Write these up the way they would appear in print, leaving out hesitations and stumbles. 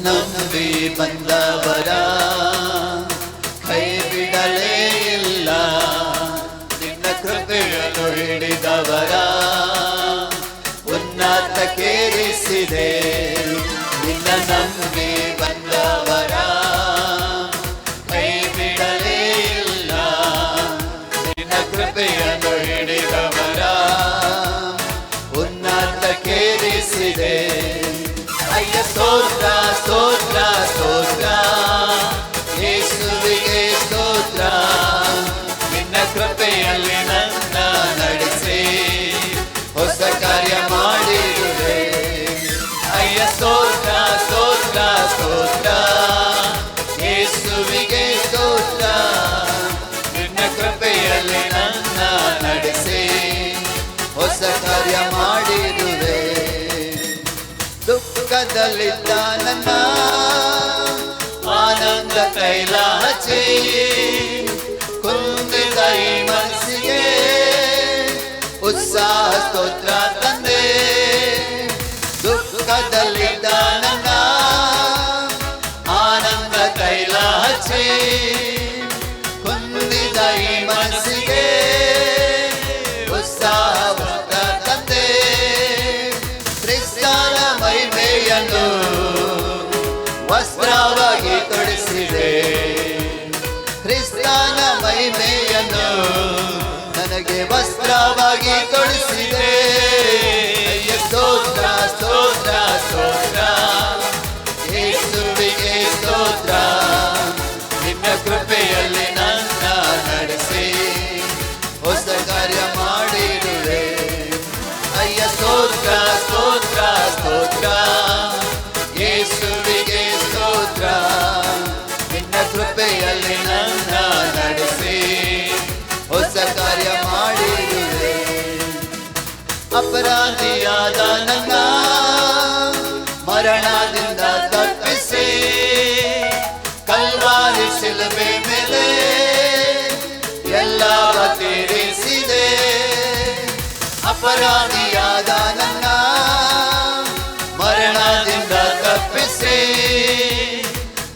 ನಂಬಿ ಬಂದವರ ಕೈ ಬಿಡಲೇ ಇಲ್ಲ, ನಿನ್ನ ಕೃಪೆಯನ್ನು ಹಿಡಿದವರ ಉನ್ನತಕ್ಕೇರಿಸಿದೆ. ನಿನ್ನ ನಂಬಿ ಬಂದವರ ಕೈ ಬಿಡಲೇ ಇಲ್ಲ, ನಿನ್ನ ಕೃಪೆಯನ್ನು ಹಿಡಿದವರ ಉನ್ನತಕ್ಕೇರಿಸಿದೆ. ಅಯ್ಯ ಸ್ತೋತ್ರ ಸ್ತೋತ್ರ ಸ್ತೋತ್ರ, ಯೇಸುವಿಗೆ ಸ್ತೋತ್ರ. ನಿನ್ನ ಕೃಪೆಯಲ್ಲಿ ನನ್ನ ನಡೆಸಿ ಹೊಸ ಕಾರ್ಯ ಮಾಡಿರುವೆ. ಅಯ್ಯ ಸ್ತೋತ್ರ ಸ್ತೋತ್ರ ಸ್ತೋತ್ರ, ಯೇಸುವಿಗೆ ಸ್ತೋತ್ರ. ನಿನ್ನ ಕೃಪೆಯಲ್ಲಿ ನನ್ನ ನಡೆಸಿ ಹೊಸ ಕಾರ್ಯ ಮಾಡಿರುವೆ. ದುಃಖದಲ್ಲಿದ್ದ ನನ್ನ ಆನಂದ ತೈಲ ಹಚ್ಚಿ ಕುಂದಿದ ಈ ಮನಸ್ಸಿಗೆ ಉತ್ಸಾಹ ಸ್ತೋತ್ರ ತಂದೆ. ದುಃಖದಲ್ಲಿದ್ದ ನನ್ನ ಆನಂದ ತೈಲ ಹಚ್ಚಿ ಕುಂದಿದ ಈ ಮನಸ್ಸಿಗೆ ಉತ್ಸಾಹ ತಂದೆ. ಕ್ರಿಸ್ತನ ಮಹಿಮೆಯನ್ನು ವಸ್ತ್ರವಾಗಿ ತೊಡಿಸಿದೆ. ಕ್ರಿಸ್ತನ ಮಹಿಮೆಯನ್ನು ನನಗೆ ವಸ್ತ್ರವಾಗಿ ತೊಡಿಸಿದೆ. ಸ್ತೋತ್ರ ಸ್ತೋತ್ರ ಸ್ತೋತ್ರ, ಯೇಸುವಿಗೆ ಸ್ತೋತ್ರ. ನಿನ್ನ ಕೃಪೆಯಲ್ಲಿ ನನ್ನ ನಡೆಸಿ ಹೊಸ ಕಾರ್ಯ ಮಾಡಿರುವೆ. ಅಯ್ಯ ಸ್ತೋತ್ರ ಸ್ತೋತ್ರ ಸ್ತೋತ್ರ, ಯೇಸುವಿಗೆ ಸ್ತೋತ್ರ. ನಿನ್ನ ಕೃಪೆಯಲ್ಲಿ ನನ್ನ ನಡೆಸಿ ಹೊಸ ಕಾರ್ಯ ಮಾಡಿರುವೆ. ಅಪರಾಧಿಯಾದ ನನ್ನ ಮರಣದಿಂದ ತಪ್ಪಿಸಿ ಕಲ್ವಾರಿ ಶಿಲುಬೆ ಮೇಲೆ ಎಲ್ಲವ ತೀರಿಸಿದೆ. ಅಪರಾಧಿಯಾದ ನನ್ನ ಮರಣದಿಂದ ತಪ್ಪಿಸಿ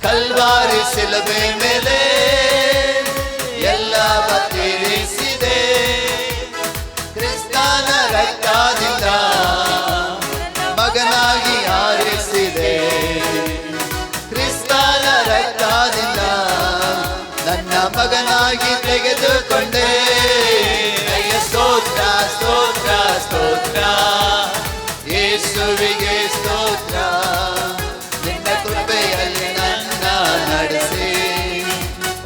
ಕಲ್ವಾರಿ ಶಿಲುಬೆ ಮೇಲೆ ಎಲ್ಲವ ತೀರಿಸಿದೆ. ಕ್ರಿಸ್ತನ ರಕ್ತದಿಂದ ಮಗನಾಗಿ ಆರಿಸಿದೆ. ಕ್ರಿಸ್ತನ ರಕ್ತದಿಂದ ನನ್ನ ಮಗನಾಗಿ ತೆಗೆದುಕೊಂಡೆ. ಸ್ತೋತ್ರ ಸ್ತೋತ್ರ ಸ್ತೋತ್ರ, ಯೇಸುವಿಗೆ ಸ್ತೋತ್ರ. ನಿನ್ನ ಕೃಪೆಯಲ್ಲಿ ನನ್ನ ನಡೆಸಿ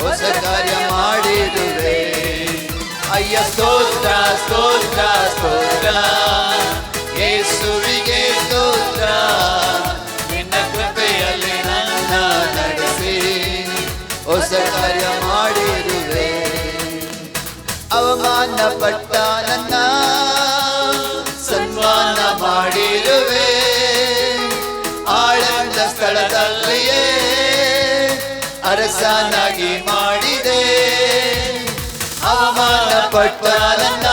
ಹೊಸ ಕಾರ್ಯ ಮಾಡಿರುವೆ. ಅಯ್ಯ ಸ್ತೋತ್ರ ಸ್ತೋತ್ರ ಸ್ತೋತ್ರ, ಯೇಸುವಿಗೆ ಸ್ತೋತ್ರ. ನಿನ್ನ ಕೃಪೆಯಲ್ಲಿ ನನ್ನ ನಡೆಸಿ ಹೊಸ ಕಾರ್ಯ ಮಾಡಿರುವೆ. ಅವಮಾನ ಪಟ್ಟ ನನ್ನ ಸನ್ಮಾನ ಮಾಡಿರುವೆ. ಆಳಂದ ಸ್ಥಳದಲ್ಲಿಯೇ ಅರಸನಾಗಿ ಮಾಡಿದೆ. ಅವಮಾನ ಪಟ್ಟ ನನ್ನ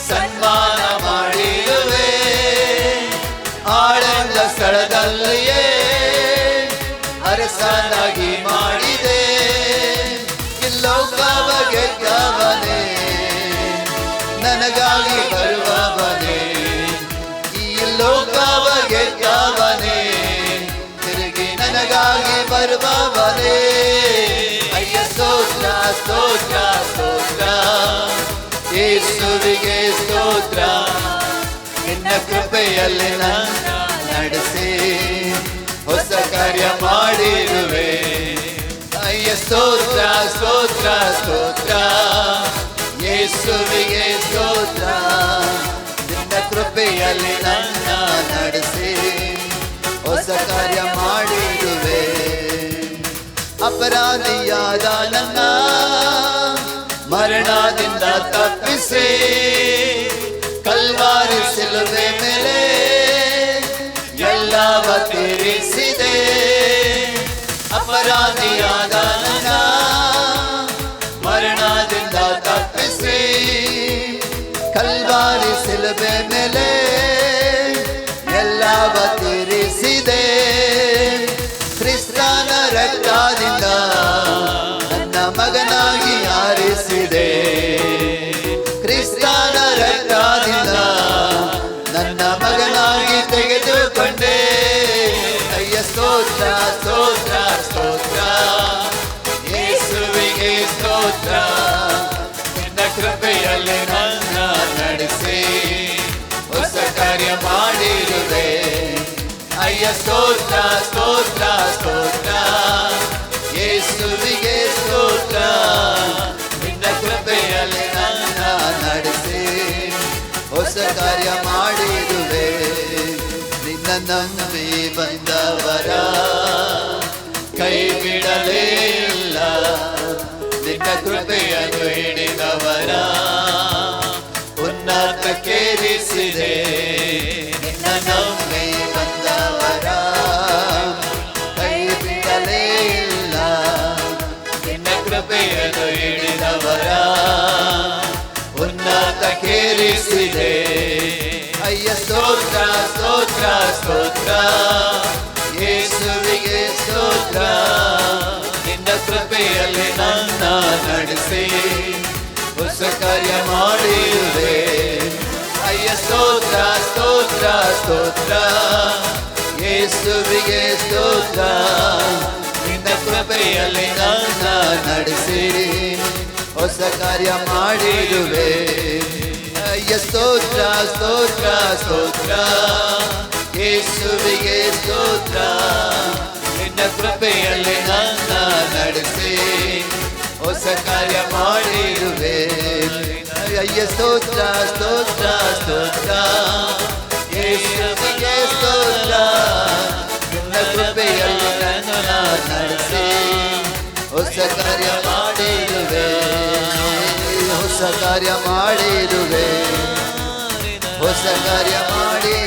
ಸನ್ಮಾನ ಮಾಡಿರುವೆ. ಆಳಂದ ಸ್ಥಳದಲ್ಲಿಯೇ ಅರಸನಾಗಿ ಮಾಡಿದೆ. ಲೋಕವ ಗೆದ್ದವನೇ, ನನಗಾಗಿ ಬರುವವನೇ. ಈ ಲೋಕವ ಗೆದ್ದವನೇ, ತಿರುಗಿ ನನಗಾಗಿ ಬರುವವನೇ. ಅಯ್ಯ ಸ್ತೋತ್ರ ಸ್ತೋತ್ರ ಸ್ತೋತ್ರ, ಯೇಸುವಿಗೆ ಸ್ತೋತ್ರ. ನಿನ್ನ ಕೃಪೆಯಲ್ಲಿ ನನ್ನ ನಡೆಸಿ ಹೊಸ ಕಾರ್ಯ ಮಾಡಿರುವೆ. ಅಯ್ಯ ಸ್ತೋತ್ರ ಸ್ತೋತ್ರ ಸ್ತೋತ್ರ, ಯೇಸುವಿಗೆ ಸ್ತೋತ್ರ. ನಿನ್ನ ಕೃಪೆಯಲ್ಲಿ ನನ್ನ ನಡೆಸಿ ಹೊಸ ಕಾರ್ಯ ಮಾಡಿರುವೆ. ಅಪರಾಧಿಯಾದ ನನ್ನ ಮರಣದಿಂದ ತಪ್ಪಿಸಿ ಕಲ್ವಾರಿ ಶಿಲುಬೆ ಮೇಲೆ ಎಲ್ಲವ ತೀರಿಸಿದೆ. ಅಪರಾಧಿಯಾದ ನನ್ನ ಮರಣದಿಂದ ತಪ್ಪಿಸಿ ಕಲ್ವಾರಿ ಶಿಲುಬೆ ಮೇಲೆ ಎಲ್ಲವ ತೀರಿಸಿದೆ. ಸ್ತೋತ್ರ ಸ್ತೋತ್ರ ಸ್ತೋತ್ರ ಯೇಸುವಿಗೆ ಸ್ತೋತ್ರ. ನಿನ್ನ ಕೃಪೆಯಲ್ಲಿ ನನ್ನ ನಡೆಸಿ ಹೊಸ ಕಾರ್ಯ ಮಾಡಿರುವೆ. ನಿನ್ನ ನಂಬಿ ಬಂದವರ ಕೈ ಬಿಡಲೇ ಇಲ್ಲ. ನಿನ್ನ ಕೃಪೆಯನ್ನು ಹಿಡಿದವರ ಉನ್ನತಕ್ಕೇರಿಸಿದೆ. ನಿನ್ನ ನಂಬಿ ಬಂದವರ ಕೈ ಬಿಡಲೇ ಇಲ್ಲ. ನಿನ್ನ ಕೃಪೆಯನ್ನು ಹಿಡಿದವರ ಉನ್ನತಕ್ಕೇರಿಸಿದೆ. ಅಯ್ಯ ಸ್ತೋತ್ರ ಸ್ತೋತ್ರ ಸ್ತೋತ್ರ ಯೇಸುವಿಗೆ ಸ್ತೋತ್ರ. ನಿನ್ನ ಕೃಪೆಯಲ್ಲಿ ನನ್ನ ನಡೆಸಿ ಹೊಸ ಕಾರ್ಯ ಮಾಡಿರುವೆ. ಅಯ್ಯ ಸ್ತೋತ್ರ ಸ್ತೋತ್ರ ಸ್ತೋತ್ರ ಯೇಸುವಿಗೆ ಸ್ತೋತ್ರ. ನಿನ್ನ ಕೃಪೆಯಲ್ಲಿ ನನ್ನ ನಡೆಸಿ ಹೊಸ ಕಾರ್ಯ ಮಾಡಿರುವೆ. ಅಯ್ಯ ಸ್ತೋತ್ರ ಸ್ತೋತ್ರ ಸ್ತೋತ್ರ ಯೇಸುವಿಗೆ ಸ್ತೋತ್ರ. ನಿನ್ನ ಕೃಪೆಯಲ್ಲಿ ನನ್ನ ನಡೆಸಿ ಹೊಸ ಕಾರ್ಯ ಮಾಡಿರುವೆ. ಅಯ್ಯ ಸ್ತೋತ್ರ ಸ್ತೋತ್ರ ಸ್ತೋತ್ರ ಯೇಸುವಿಗೆ ಸ್ತೋತ್ರ. ನಿನ್ನ ಕೃಪೆಯಲ್ಲಿ ನನ್ನ ನಡೆಸಿ ಹೊಸ ಕಾರ್ಯ ಮಾಡಿರುವೆ. ಹೊಸ ಕಾರ್ಯ ಮಾಡಿರುವೆ. ಹೊಸ ಕಾರ್ಯ ಮಾಡಿ